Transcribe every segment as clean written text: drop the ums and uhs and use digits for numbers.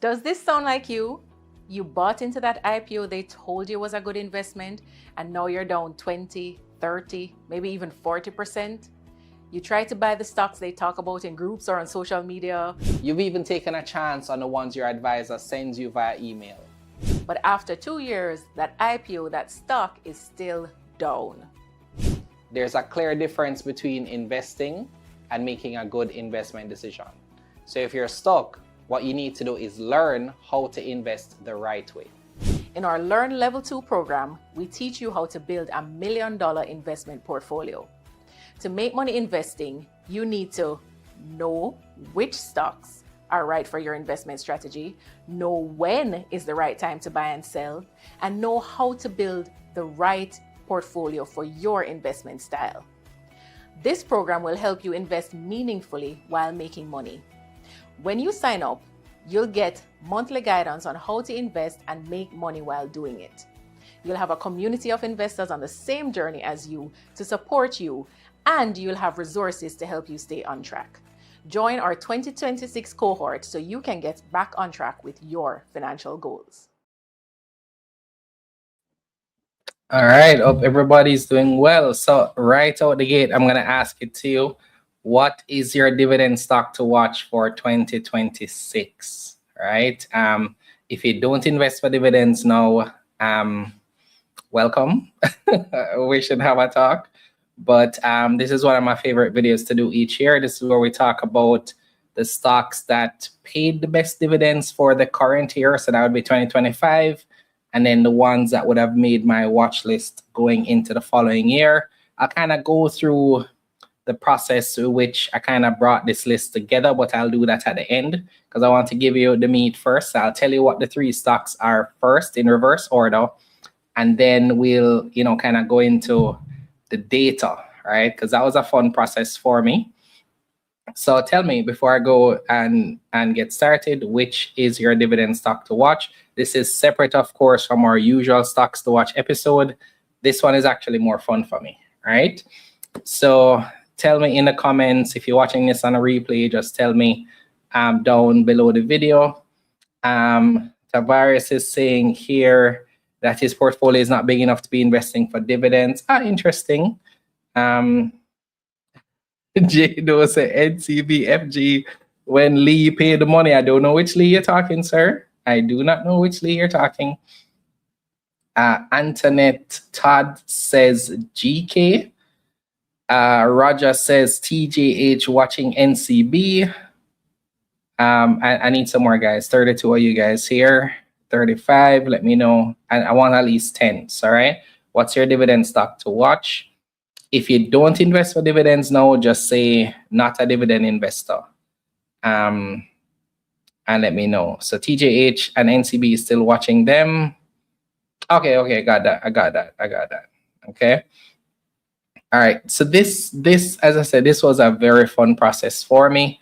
Does this sound like you? You bought into that IPO they told you was a good investment, and now you're down 20, 30, maybe even 40%. You try to buy the stocks they talk about in groups or on social media. You've even taken a chance on the ones your advisor sends you via email. But after 2 years, that IPO, that stock is still down. There's a clear difference between investing and making a good investment decision. So if you're stuck, what you need to do is learn how to invest the right way. In our Learn Level 2 program, we teach you how to build a $1 million investment portfolio. To make money investing, you need to know which stocks are right for your investment strategy, know when is the right time to buy and sell, and know how to build the right portfolio for your investment style. This program will help you invest meaningfully while making money. When you sign up, you'll get monthly guidance on how to invest and make money while doing it. You'll have a community of investors on the same journey as you to support you, and you'll have resources to help you stay on track. Join our 2026 cohort so you can get back on track with your financial goals. All right, hope everybody's doing well. So right out the gate, I'm going to ask it to you. What is your dividend stock to watch for 2026, right? If you don't invest for dividends now, welcome. We should have a talk. But this is one of my favorite videos to do each year. This is where we talk about the stocks that paid the best dividends for the current year. So that would be 2025. And then the ones that would have made my watch list going into the following year. I'll kind of go through the process through which I kind of brought this list together, but I'll do that at the end because I want to give you the meat first. I'll tell you what the 3 stocks are first in reverse order, and then we'll, kind of go into the data, right? Because that was a fun process for me. So tell me before I go and get started, which is your dividend stock to watch? This is separate, of course, from our usual stocks to watch episode. This one is actually more fun for me, right? So tell me in the comments, if you're watching this on a replay, just tell me down below the video. Tavares is saying here that his portfolio is not big enough to be investing for dividends. Interesting. J-Do said NCBFG when Lee paid the money. I don't know which Lee you're talking, sir. I do not know which Lee you're talking. Antoinette Todd says GK. Roger says TJH watching NCB. I need some more guys. 32 of you guys here. 35. Let me know. I want at least 10. All right. What's your dividend stock to watch? If you don't invest for dividends now, just say not a dividend investor. And let me know. So TJH and NCB is still watching them. Okay, got that. I got that. Okay. All right. So this, as I said, this was a very fun process for me.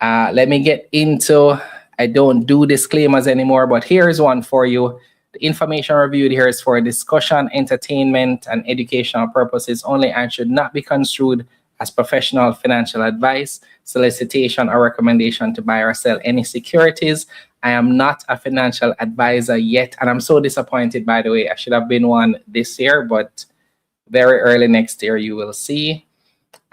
Let me get into, I don't do disclaimers anymore, but here's one for you. The information reviewed here is for discussion, entertainment, and educational purposes only and should not be construed as professional financial advice, solicitation, or recommendation to buy or sell any securities. I am not a financial advisor yet, and I'm so disappointed, by the way. I should have been one this year, but very early next year you will see.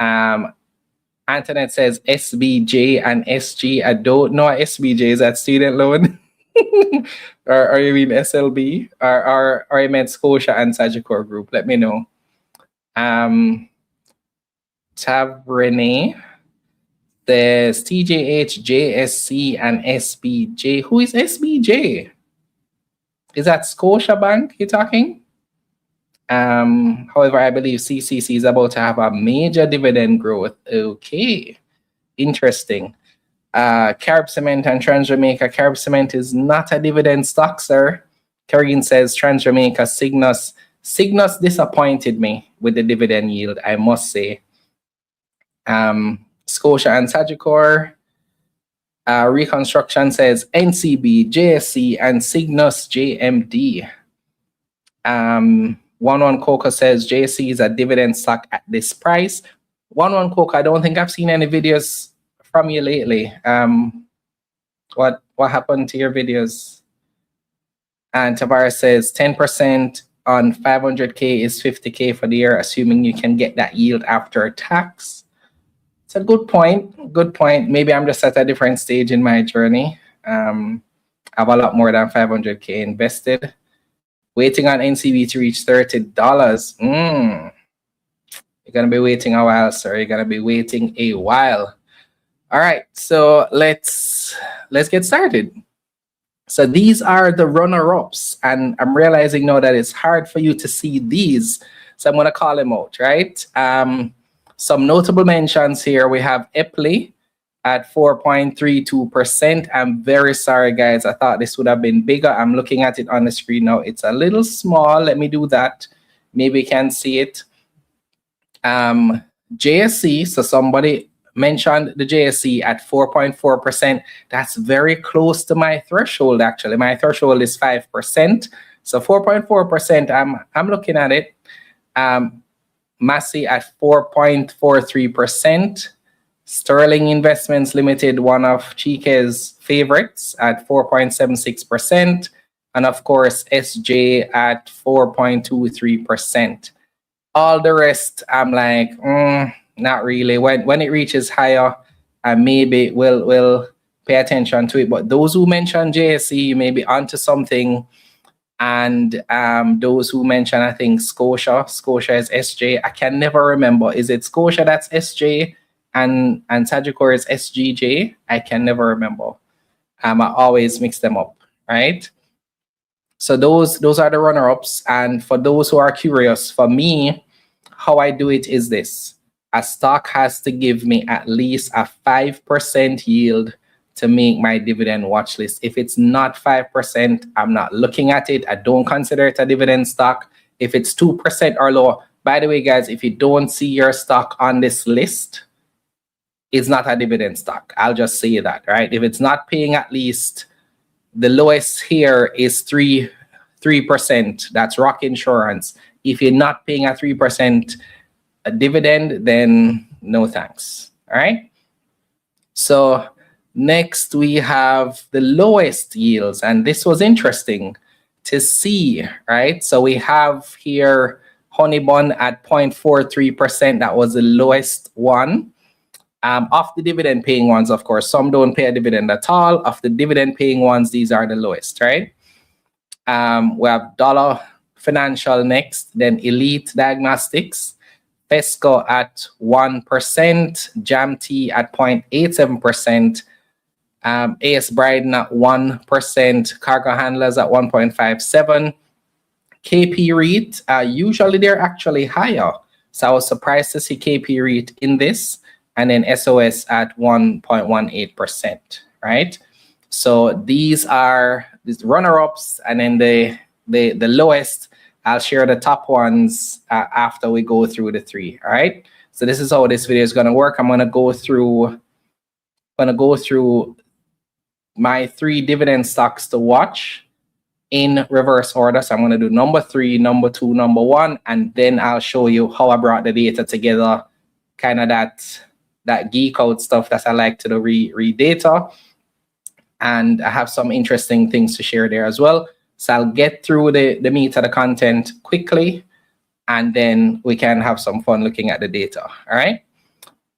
Antoinette says SBJ and SG. I don't know what SBJ is, that student loan. or you mean SLB? Or you meant Scotia and Sagicor Group? Let me know. Tavrene says TJH, JSC, and SBJ. Who is SBJ? Is that Scotia Bank you're talking? However, I believe CCC is about to have a major dividend growth. Okay, interesting. Carib Cement and Trans Jamaica. Carib Cement is not a dividend stock, sir. Kerrigan says Trans Jamaica. Cygnus disappointed me with the dividend yield, I must say. Scotia and Sagicor. Reconstruction says NCB, JSC, and Cygnus JMD. 11 Coca says JSC is a dividend stock at this price. 11 Coca, I don't think I've seen any videos from you lately. What happened to your videos? And Tavares says 10% on 500K is 50K for the year, assuming you can get that yield after tax. It's a good point. Good point. Maybe I'm just at a different stage in my journey. I have a lot more than 500K invested. Waiting on NCB to reach $30. You're gonna be waiting a while, sir. You're gonna be waiting a while. All right, so let's get started. So these are the runner-ups, and I'm realizing now that it's hard for you to see these, so I'm gonna call them out, right? Some notable mentions here. We have L.E.A.R.N at 4.32%. I'm very sorry, guys. I thought this would have been bigger. I'm looking at it on the screen now. It's a little small. Let me do that. Maybe you can see it. JSC, so somebody mentioned the JSC at 4.4%. That's very close to my threshold, actually. My threshold is 5%. So 4.4%, I'm looking at it. Massey at 4.43%. Sterling Investments Limited, one of Chike's favorites, at 4.76%. And of course, SJ at 4.23%. All the rest, I'm like, not really. When it reaches higher, maybe we'll pay attention to it. But those who mention JSE may be onto something. And those who mention, I think, Scotia is SJ. I can never remember. Is it Scotia that's SJ and Sagicor is SGJ? I can never remember. I always mix them up, right? So those are the runner-ups. And for those who are curious, for me, how I do it is this. A stock has to give me at least a 5% yield to make my dividend watch list. If it's not 5%, I'm not looking at it. I don't consider it a dividend stock. If it's 2% or lower, by the way, guys, if you don't see your stock on this list, it's not a dividend stock. I'll just say that, right? If it's not paying at least, the lowest here is 3%. That's Rock Insurance. If you're not paying a 3% a dividend, then no thanks. All right. So next we have the lowest yields, and this was interesting to see, right? So we have here Honeybun at 0.43%. That was the lowest one. Of the dividend paying ones, of course, some don't pay a dividend at all. Of the dividend paying ones, these are the lowest, right? We have Dollar Financial next, then Elite Diagnostics, Fesco at 1%, JAMT at 0.87%, AS Bryden at 1%, Cargo Handlers at 1.57%, KP REIT, usually they're actually higher. So I was surprised to see KP REIT in this, and then SOS at 1.18%, right? So these are these runner-ups, and then the lowest. I'll share the top ones after we go through the three. All right. So this is how this video is going to work. I'm going to go through my 3 dividend stocks to watch in reverse order. So I'm going to do number 3, number 2, number 1, and then I'll show you how I brought the data together. Kind of that geek out stuff that I like to do, read data. And I have some interesting things to share there as well. So I'll get through the meat of the content quickly, and then we can have some fun looking at the data. All right.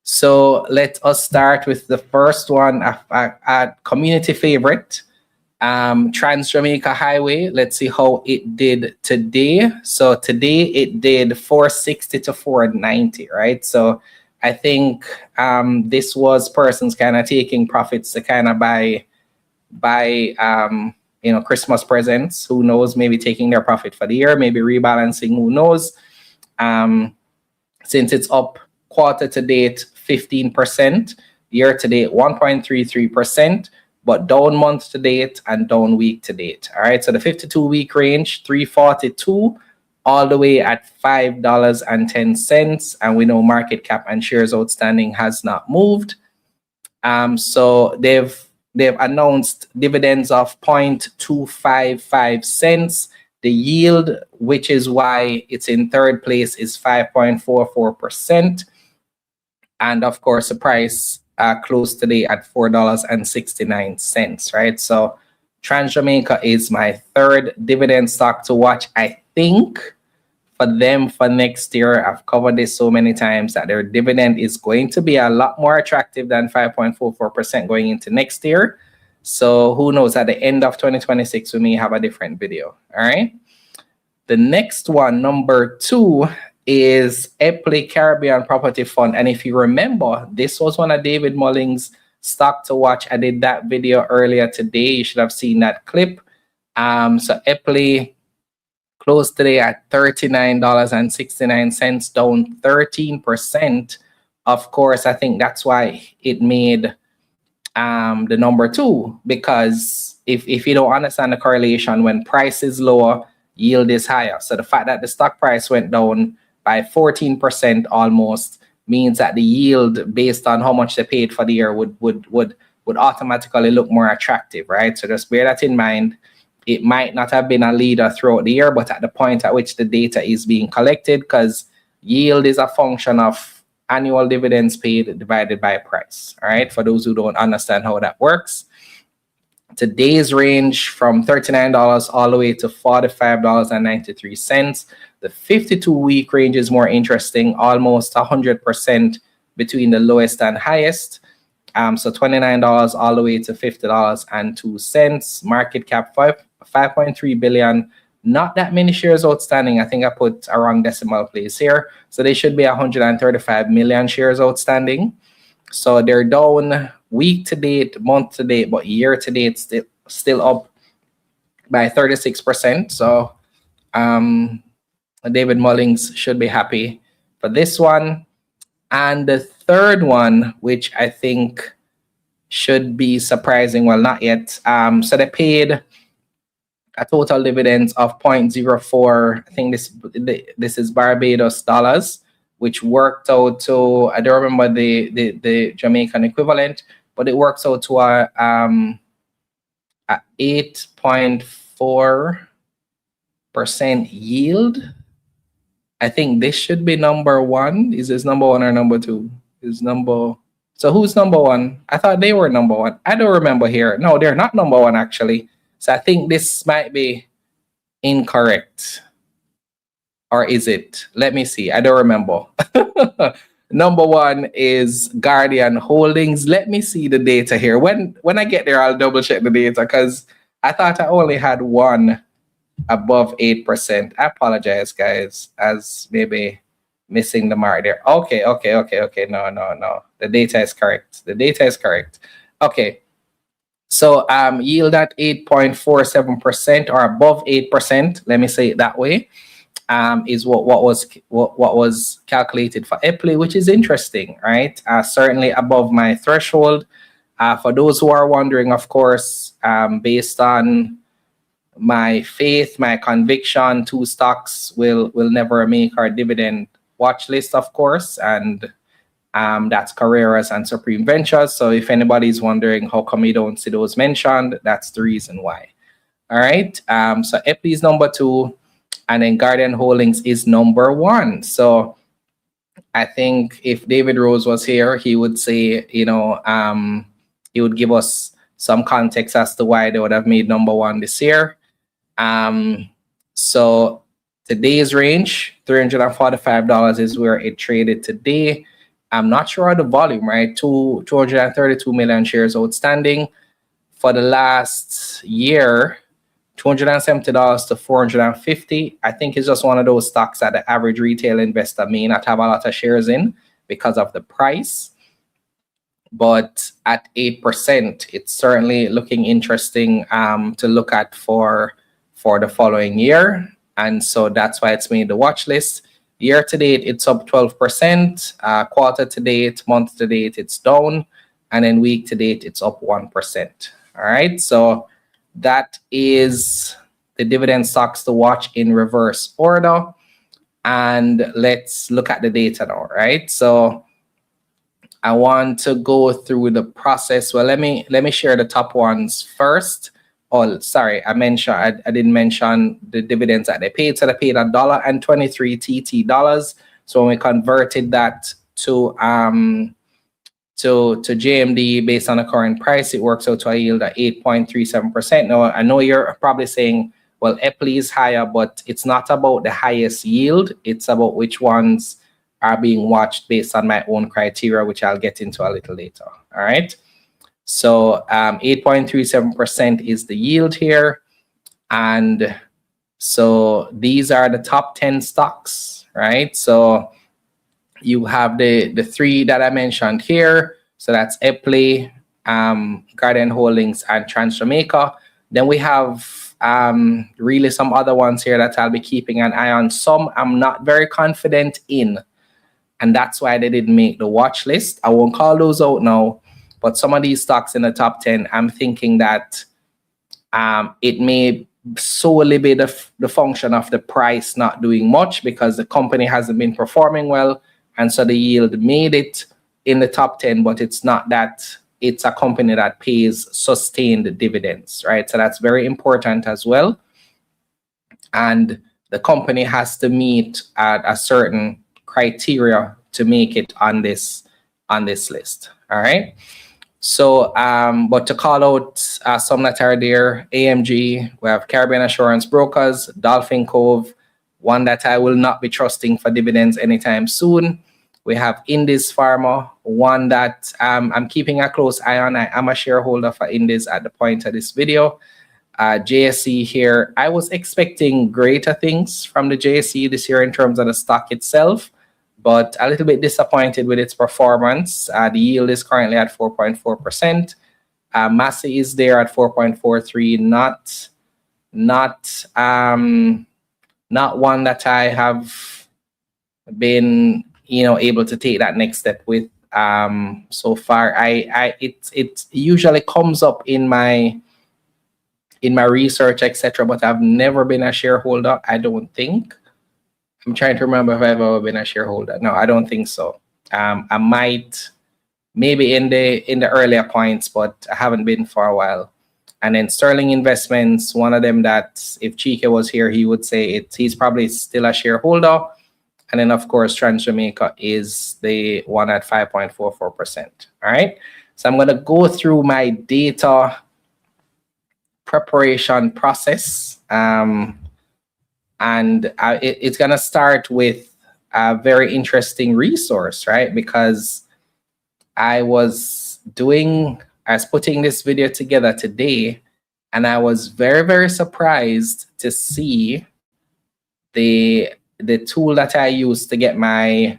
So let us start with the first one, a community favorite, Trans Jamaica Highway. Let's see how it did today. So today it did 460 to 490, right? So I think this was persons kind of taking profits to kind of buy Christmas presents. Who knows? Maybe taking their profit for the year, maybe rebalancing. Who knows? Since it's up quarter to date 15%, year to date 1.33%, but down month to date and down week to date. All right. So the 52-week range 342, all the way at $5.10, and we know market cap and shares outstanding has not moved. So they've announced dividends of 0.255 cents. The yield, which is why it's in third place, is 5.44%. And of course, the price closed today at $4.69, right? So Trans Jamaica is my third dividend stock to watch. I think for them for next year, I've covered this so many times that their dividend is going to be a lot more attractive than 5.44% going into next year. So who knows, at the end of 2026, we may have a different video, all right? The next one, number 2, is L.E.A.R.N Caribbean Property Fund. And if you remember, this was one of David Mullings' stock to watch. I did that video earlier today. You should have seen that clip. So L.E.A.R.N closed today at $39.69, down 13%. Of course, I think that's why it made the number 2, because if you don't understand the correlation, when price is lower, yield is higher. So the fact that the stock price went down by 14% almost means that the yield based on how much they paid for the year would automatically look more attractive, right? So just bear that in mind. It might not have been a leader throughout the year, but at the point at which the data is being collected, because yield is a function of annual dividends paid divided by price, all right? For those who don't understand how that works. Today's range from $39 all the way to $45.93. The 52-week range is more interesting, almost 100% between the lowest and highest. So $29 all the way to $50.02. Market cap 5.3 billion. Not that many shares outstanding. I think I put a wrong decimal place here. So they should be 135 million shares outstanding. So they're down week to date, month to date, but year to date still up by 36%. So David Mullings should be happy for this one. And the third one, which I think should be surprising, well, not yet. So they paid a total dividends of 0.04. I think this is Barbados dollars, which worked out to, I don't remember the Jamaican equivalent, but it works out to a 8.4% yield. I think this should be number 1. Is this number 1 or number 2? So who's number 1? I thought they were number 1. I don't remember here. No, they're not number 1 actually. So I think this might be incorrect. Or is it? Let me see. I don't remember. Number 1 is Guardian Holdings. Let me see the data here. When I get there, I'll double check the data, because I thought I only had one above 8%. I apologize, guys, as maybe missing the mark there. Okay. No. The data is correct. Okay. So yield at 8.47% or above 8%. Let me say it that way. Is what was calculated for L.E.A.R.N, which is interesting, right? Certainly above my threshold. For those who are wondering, of course, based on my faith, my conviction, 2 stocks will never make our dividend watch list, of course, and that's Carreras and Supreme Ventures. So if anybody's wondering how come you don't see those mentioned, that's the reason why. All right. So L.E.A.R.N is number 2. And then Guardian Holdings is number 1. So I think if David Rose was here, he would say, he would give us some context as to why they would have made number 1 this year. So today's range, $345 is where it traded today. I'm not sure of the volume, right? 232 million shares outstanding. For the last year, $270 to $450. I think it's just one of those stocks that the average retail investor may not have a lot of shares in because of the price. But at 8%, it's certainly looking interesting to look at for the following year. And so that's why it's made the watch list. Year to date, it's up 12%. Quarter to date, month to date, it's down. And then week to date, it's up 1%. All right. So that is the dividend stocks to watch in reverse order. And let's look at the data now, right? So I want to go through the process. Well, let me share the top ones first. Oh, sorry, I didn't mention the dividends that they paid. So they paid $1.23 TT dollars. So when we converted that to to JMD based on the current price, it works out to a yield at 8.37%. Now, I know you're probably saying, well, L.E.A.R.N is higher, but it's not about the highest yield. It's about which ones are being watched based on my own criteria, which I'll get into a little later. All right. So 8.37% is the yield here. And so these are the top 10 stocks, right? So you have the three that I mentioned here. So that's L.E.A.R.N, Garden Holdings, and Jamaica. Then we have really some other ones here that I'll be keeping an eye on. Some I'm not very confident in, and that's why they didn't make the watch list. I won't call those out now, but some of these stocks in the top 10, I'm thinking that it may solely be the function of the price not doing much because the company hasn't been performing well, and so the yield made it in the top 10, but it's not that it's a company that pays sustained dividends, right? So that's very important as well. And the company has to meet a certain criteria to make it on this list, all right? So, but to call out some that are there, AMG, we have Caribbean Assurance Brokers, Dolphin Cove, one that I will not be trusting for dividends anytime soon. We have Indies Pharma, one that I'm keeping a close eye on. I am a shareholder for Indies at the point of this video. JSE here, I was expecting greater things from the JSE this year in terms of the stock itself, but a little bit disappointed with its performance. The yield is currently at 4.4%. Massey is there at 4.43, not one that I have been able to take that next step with so far. It usually comes up in my research, etc., but I've never been a shareholder, I don't think. I'm trying to remember if I've ever been a shareholder. No, I don't think so. I might maybe in the earlier points, but I haven't been for a while. And then Sterling Investments, one of them that if Chike was here, he would say he's probably still a shareholder. And then, of course, Jamaica is the one at 5.44%. All right. So I'm going to go through my data preparation process. It's going to start with a very interesting resource, right? Because I was putting this video together today, and I was very, very surprised to see the tool that I use to get my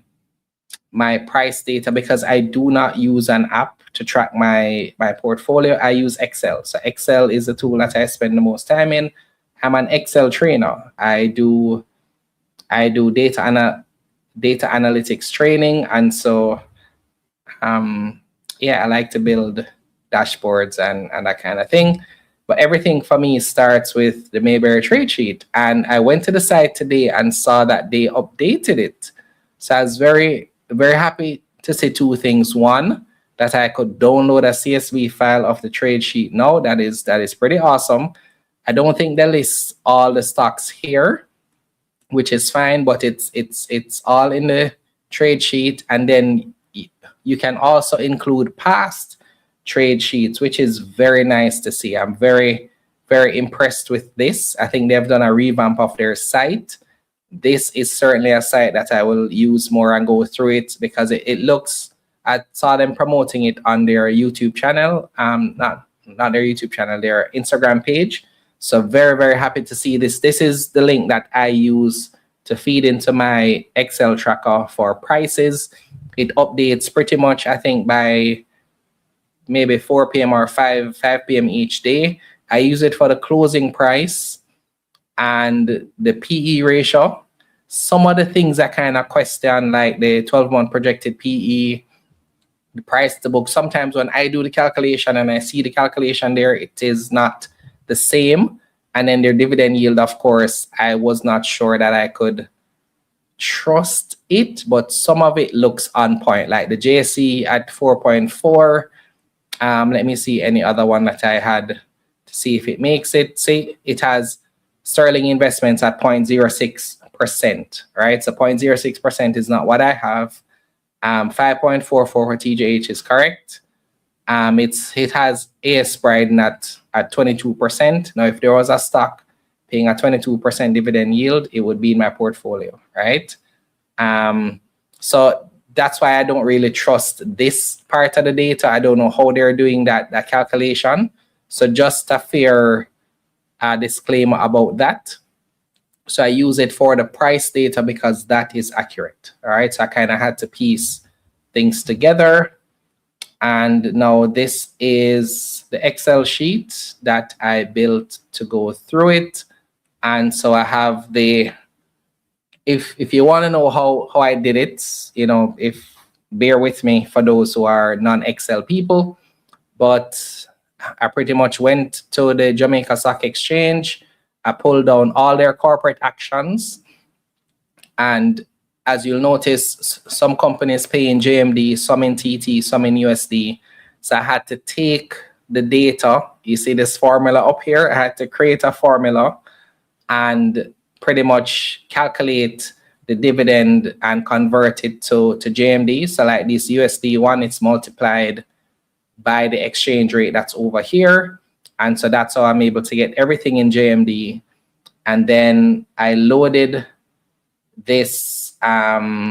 price data, because I do not use an app to track my portfolio. I use Excel. So Excel is the tool that I spend the most time in. I'm an Excel trainer. I do data analytics training, and so I like to build dashboards and that kind of thing. But everything for me starts with the Mayberry trade sheet. And I went to the site today and saw that they updated it. So I was very, very happy to see two things. One, that I could download a CSV file of the trade sheet now. That is pretty awesome. I don't think they list all the stocks here, which is fine, but it's all in the trade sheet. And then you can also include past trade sheets, which is very nice to see. I'm very, very impressed with this. I think they've done a revamp of their site. This is certainly a site that I will use more and go through it, because it looks, I saw them promoting it on their YouTube channel, not their YouTube channel, their Instagram page. So very, very happy to see this. This is the link that I use to feed into my Excel tracker for prices. It updates pretty much, I think, by maybe 4 p.m. or 5 p.m. each day. I use it for the closing price and the PE ratio. Some of the things I kind of question, like the 12-month projected PE, the price to book. Sometimes when I do the calculation and I see the calculation there, it is not the same. And then their dividend yield, of course, I was not sure that I could trust it, but some of it looks on point, like the JSE at 4.4. Let me see any other one that I had to see if it makes it. See, it has Sterling Investments at 0.06%, right? So 0.06% is not what I have. 5.44 for TJH is correct. It has AS pride at 22%. Now, if there was a stock paying a 22% dividend yield, it would be in my portfolio, right? So that's why I don't really trust this part of the data. I don't know how they're doing that calculation. So just a fair disclaimer about that. So I use it for the price data because that is accurate. All right. So I kind of had to piece things together. And now this is the Excel sheet that I built to go through it. And so I have the, if you want to know how I did it, you know, bear with me for those who are non-Excel people, but I pretty much went to the Jamaica Stock Exchange. I pulled down all their corporate actions. And as you'll notice, some companies pay in JMD, some in TT, some in USD. So I had to take the data. You see this formula up here? I had to create a formula and pretty much calculate the dividend and convert it to JMD. So like this USD one, it's multiplied by the exchange rate that's over here. And so that's how I'm able to get everything in JMD. And then I loaded this to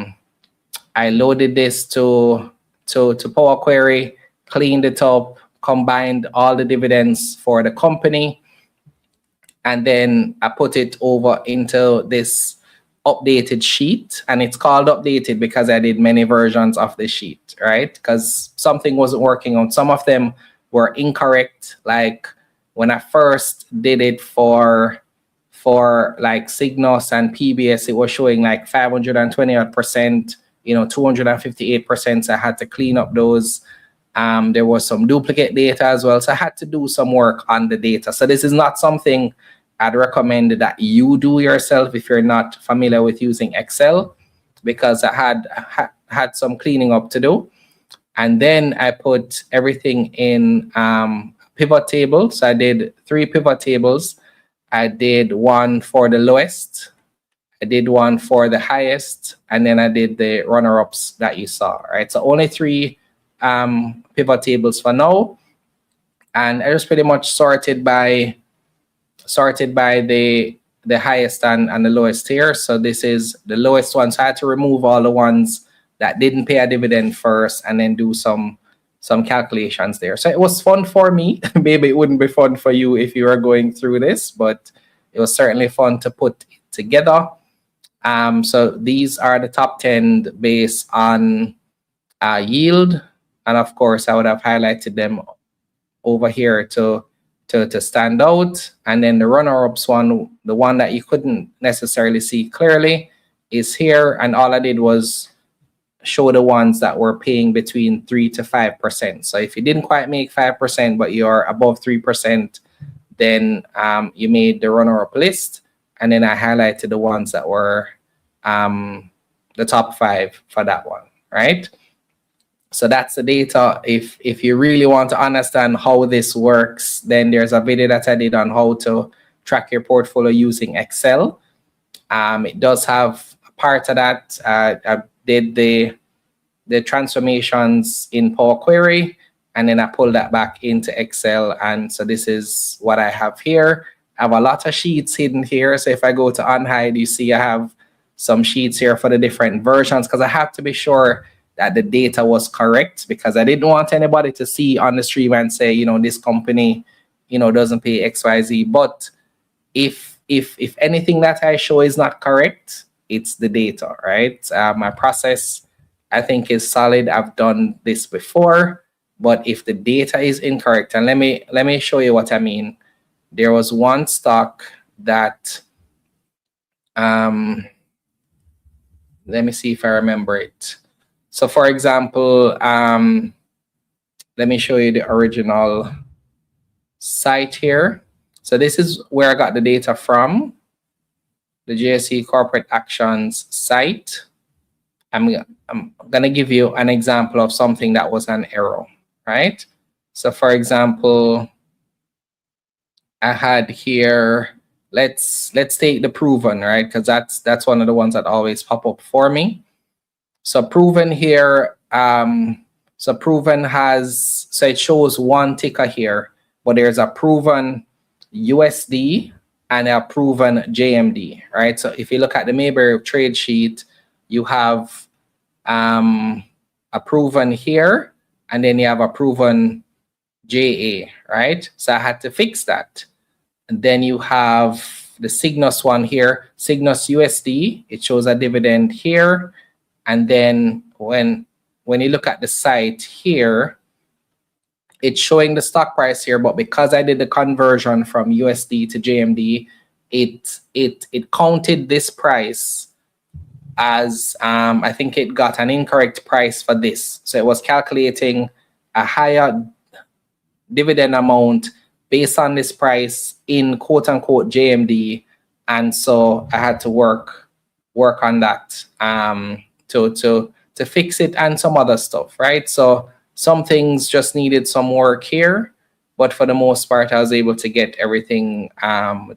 Power Query, cleaned it up, combined all the dividends for the company, and then I put it over into this updated sheet. And it's called updated because I did many versions of the sheet, right? Because something wasn't working out. Some of them were incorrect. Like when I first did it for like Cygnus and PBS, it was showing like 520%, 258%. So I had to clean up those. There was some duplicate data as well. So I had to do some work on the data. So this is not something I'd recommend that you do yourself if you're not familiar with using Excel, because I had some cleaning up to do. And then I put everything in pivot table. So I did 3 pivot tables. I did one for the lowest, I did one for the highest, and then I did the runner-ups that you saw, right? So only 3 pivot tables for now. And I just pretty much sorted by the highest and the lowest here. So this is the lowest one. So I had to remove all the ones that didn't pay a dividend first and then do some calculations there. So it was fun for me. Maybe it wouldn't be fun for you if you were going through this, but it was certainly fun to put it together. So these are the top 10 based on yield. And of course, I would have highlighted them over here to stand out. And then the runner-ups one, the one that you couldn't necessarily see clearly, is here. And all I did was show the ones that were paying between 3 to 5%. So if you didn't quite make 5%, but you're above 3%, then you made the runner-up list. And then I highlighted the ones that were the top 5 for that one, right? So that's the data. If you really want to understand how this works, then there's a video that I did on how to track your portfolio using Excel. It does have a part of that. I did the transformations in Power Query, and then I pulled that back into Excel. And so this is what I have here. I have a lot of sheets hidden here. So if I go to unhide, you see I have some sheets here for the different versions, because I have to be sure that the data was correct, because I didn't want anybody to see on the stream and say, this company, doesn't pay XYZ. But if anything that I show is not correct, it's the data, right? My process, I think, is solid. I've done this before, but if the data is incorrect, and let me show you what I mean. There was one stock that, let me see if I remember it. So for example, let me show you the original site here. So this is where I got the data from, the JSE Corporate Actions site. I'm going to give you an example of something that was an error, right? So for example, I had here, let's take the proven, right? Because that's one of the ones that always pop up for me. So proven here, so proven has, so it shows one ticker here, but there's a proven USD and a proven JMD, right? So if you look at the Mayberry trade sheet, you have a proven here, and then you have a proven JA, right? So I had to fix that. And then you have the Cygnus one here, Cygnus USD, it shows a dividend here. And then when you look at the site here, it's showing the stock price here, but because I did the conversion from USD to JMD, it counted this price as I think it got an incorrect price for this. So it was calculating a higher dividend amount based on this price in quote unquote JMD. And so I had to work on that to fix it and some other stuff, right? So some things just needed some work here, but for the most part, I was able to get everything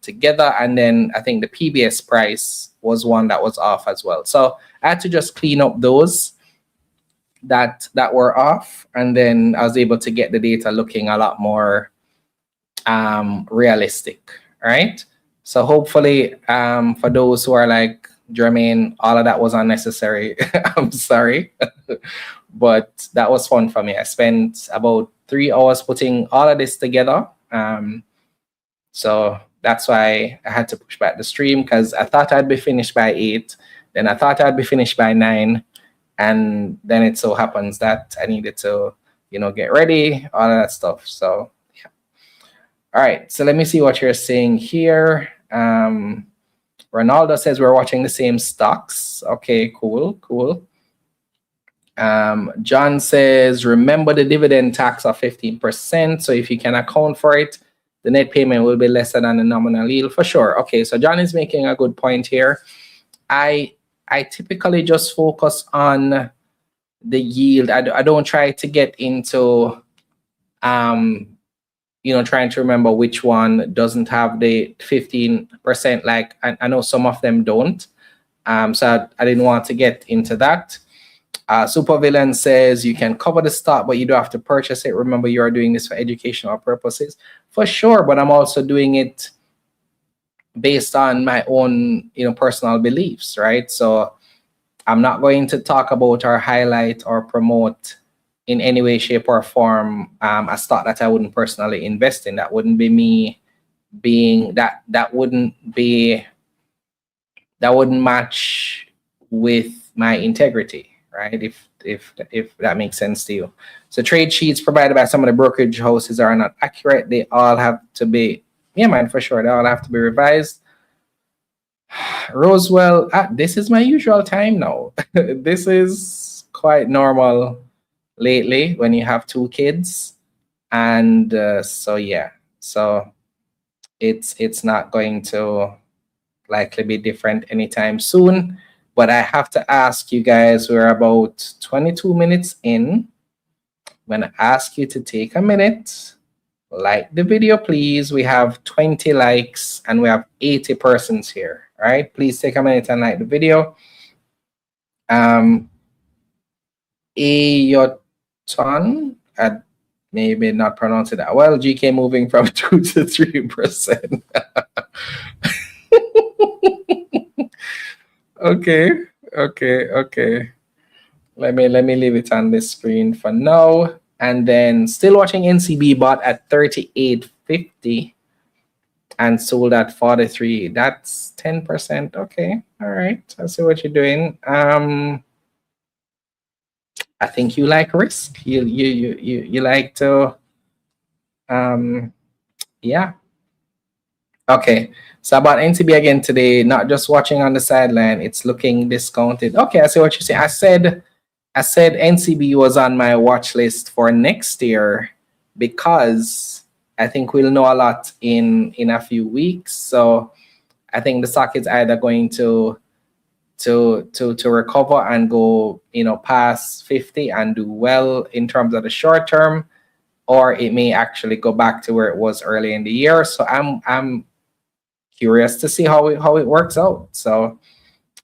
together. And then I think the PBS price was one that was off as well. So I had to just clean up those that were off, and then I was able to get the data looking a lot more realistic, right? So hopefully for those who are like, Jermaine, all of that was unnecessary. I'm sorry. But that was fun for me. I spent about 3 hours putting all of this together. So that's why I had to push back the stream, because I thought I'd be finished by 8. Then I thought I'd be finished by 9. And then it so happens that I needed to, get ready, all of that stuff. So, yeah. All right. So let me see what you're saying here. Ronaldo says we're watching the same stocks. Okay, cool. John says, remember the dividend tax of 15%. So if you can account for it, the net payment will be lesser than the nominal yield for sure. Okay, so John is making a good point here. I typically just focus on the yield. I don't try to get into, trying to remember which one doesn't have the 15%. Like I know some of them don't. So I didn't want to get into that. Supervillain says you can cover the stock, but you do have to purchase it. Remember, you are doing this for educational purposes. For sure, but I'm also doing it based on my own, personal beliefs, right? So I'm not going to talk about or highlight or promote in any way, shape, or form a stock that I wouldn't personally invest in. That wouldn't be me being that wouldn't match with my integrity, right? If that makes sense to you. So trade sheets provided by some of the brokerage houses are not accurate. They all have to be, for sure. They all have to be revised. Rosewell, this is my usual time now. This is quite normal lately when you have 2 kids. And so it's not going to likely be different anytime soon. But I have to ask you guys, we're about 22 minutes in. I'm going to ask you to take a minute, like the video, please. We have 20 likes and we have 80 persons here. All right, please take a minute and like the video. Ayoton, I maybe not pronounce it that well. GK moving from 2 to 3%. Okay. Let me leave it on this screen for now. And then still watching NCB, bought at 38.50 and sold at 43. That's 10%. Okay, all right. I see what you're doing. I think you like risk. You like to, yeah. Okay, so about NCB again today, not just watching on the sideline, it's looking discounted. Okay, I see what you're saying. I said NCB was on my watch list for next year because I think we'll know a lot in a few weeks. So I think the stock is either going to recover and go, past 50 and do well in terms of the short term, or it may actually go back to where it was early in the year. So I'm curious to see how it works out. So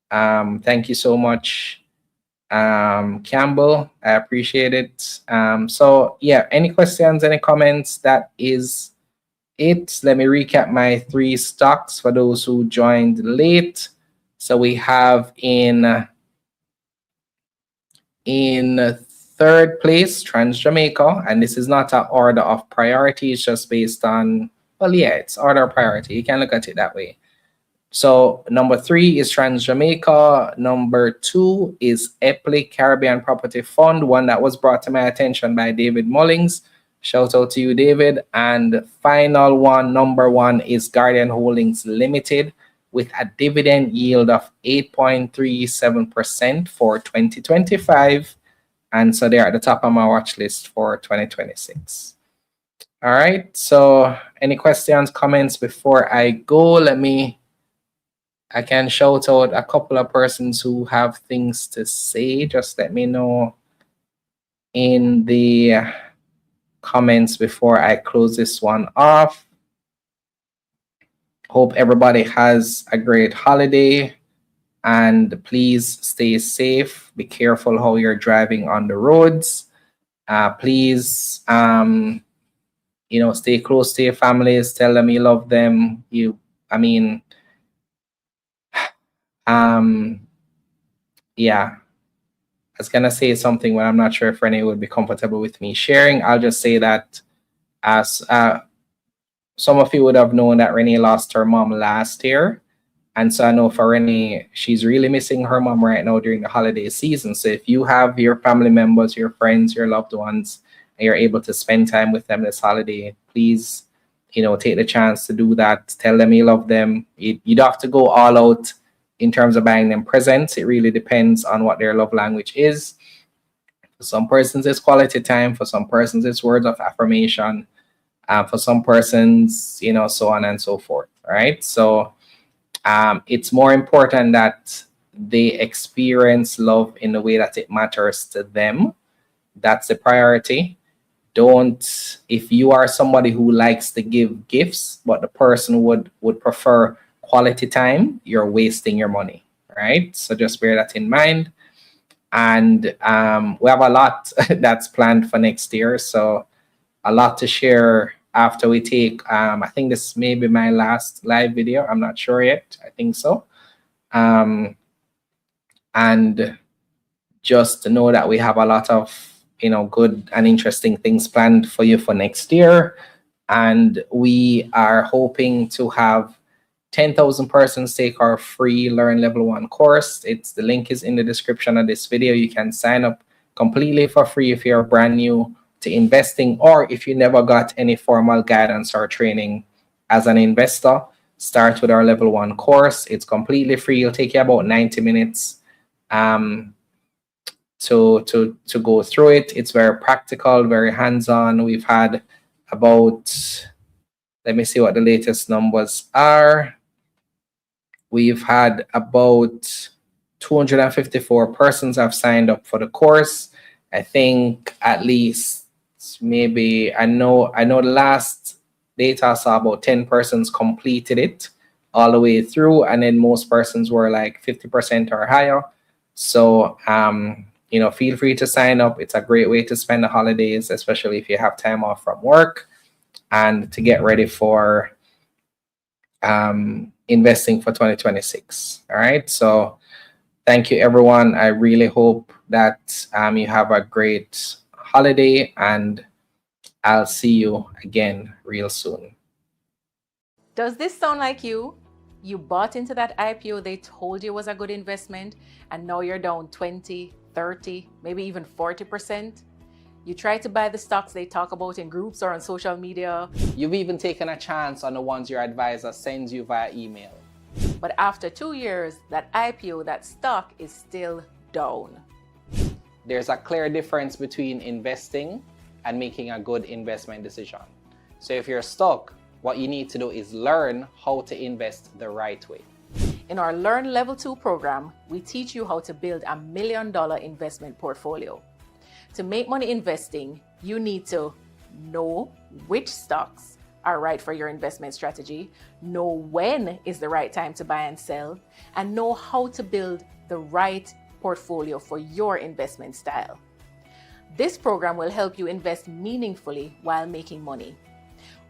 thank you so much, Campbell, I appreciate it. So yeah, any questions, any comments? That is it. Let me recap my 3 stocks for those who joined late. So we have in third place, Trans Jamaica, and this is not an order of priority, it's just based on, well, yeah, it's order of priority. You can look at it that way. So number 3 is Trans Jamaica. Number 2 is L.E.A.R.N Caribbean Property Fund, one that was brought to my attention by David Mullings. Shout out to you, David. And final one, number 1 is Guardian Holdings Limited with a dividend yield of 8.37% for 2025. And so they're at the top of my watch list for 2026. All right. So any questions, comments before I go? I can shout out a couple of persons who have things to say. Just let me know in the comments before I close this one off. Hope everybody has a great holiday, and please stay safe. Be careful how you're driving on the roads. Please, stay close to your families. Tell them you love them. Yeah, I was gonna say something, but I'm not sure if Renee would be comfortable with me sharing. I'll just say that as some of you would have known that Renee lost her mom last year. And so I know for Renee, she's really missing her mom right now during the holiday season. So if you have your family members, your friends, your loved ones, and you're able to spend time with them this holiday, please, take the chance to do that. Tell them you love them. You don't have to go all out in terms of buying them presents. It really depends on what their love language is. For some persons, it's quality time. For some persons, it's words of affirmation. For some persons, so on and so forth. All right. So it's more important that they experience love in the way that it matters to them. That's the priority. If you are somebody who likes to give gifts, but the person would prefer quality time, you're wasting your money, right? So just bear that in mind. And we have a lot that's planned for next year. So a lot to share after we take, I think this may be my last live video. I'm not sure yet. I think so. And just to know that we have a lot of, good and interesting things planned for you for next year. And we are hoping to have 10,000 persons take our free Learn Level 1 course. The link is in the description of this video. You can sign up completely for free if you're brand new to investing, or if you never got any formal guidance or training as an investor. Start with our Level 1 course. It's completely free. It'll take you about 90 minutes to go through it. It's very practical, very hands-on. We've had about, let me see what the latest numbers are. We've had about 254 persons have signed up for the course. I think at least maybe, I know the last data I saw about 10 persons completed it all the way through, and then most persons were like 50% or higher. So feel free to sign up. It's a great way to spend the holidays, especially if you have time off from work and to get ready for investing for 2026. All right. So thank you, everyone. I really hope that you have a great holiday, and I'll see you again real soon. Does this sound like you? You bought into that IPO they told you was a good investment, and now you're down 20, 30, maybe even 40%. You try to buy the stocks they talk about in groups or on social media. You've even taken a chance on the ones your advisor sends you via email. But after 2 years, that IPO, that stock is still down. There's a clear difference between investing and making a good investment decision. So if you're stuck, what you need to do is learn how to invest the right way. In our L.E.A.R.N Level 2 program, we teach you how to build a $1 million investment portfolio. To make money investing, you need to know which stocks are right for your investment strategy, know when is the right time to buy and sell, and know how to build the right portfolio for your investment style. This program will help you invest meaningfully while making money.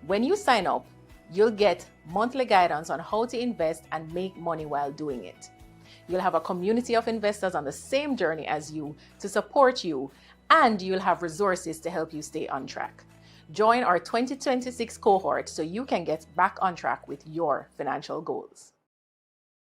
When you sign up, you'll get monthly guidance on how to invest and make money while doing it. You'll have a community of investors on the same journey as you to support you, and you'll have resources to help you stay on track. Join our 2026 cohort so you can get back on track with your financial goals.